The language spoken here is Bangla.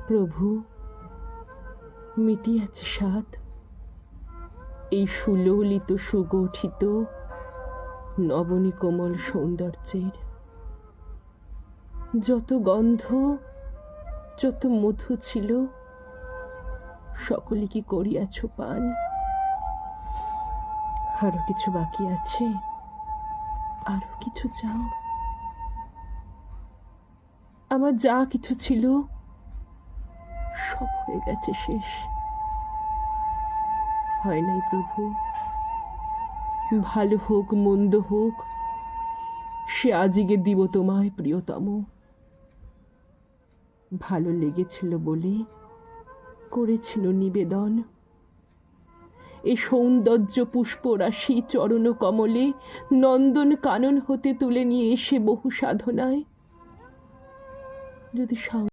প্রভু, মিটিয়াছে স্বাদ এই সুললিত সুগঠিত নবনী কোমল সৌন্দর্যের। যত গন্ধ, যত মধু ছিল, সকলে কি করিয়াছ পান? আরো কিছু বাকি আছে? আরো কিছু চাও? আমার যা কিছু ছিল সব হয়ে গেছে শেষ। হয় নাই প্রভু, ভালো হোক মন্দ হোক, সে আজকে দিব তোমায় প্রিয়তম। ভালো লেগেছিল বলে করেছিল নিবেদন। এ সৌন্দর্য পুষ্পরাশি চরণ কমলে নন্দন কানন হতে তুলে নিয়ে এসে বহু সাধনায় যদি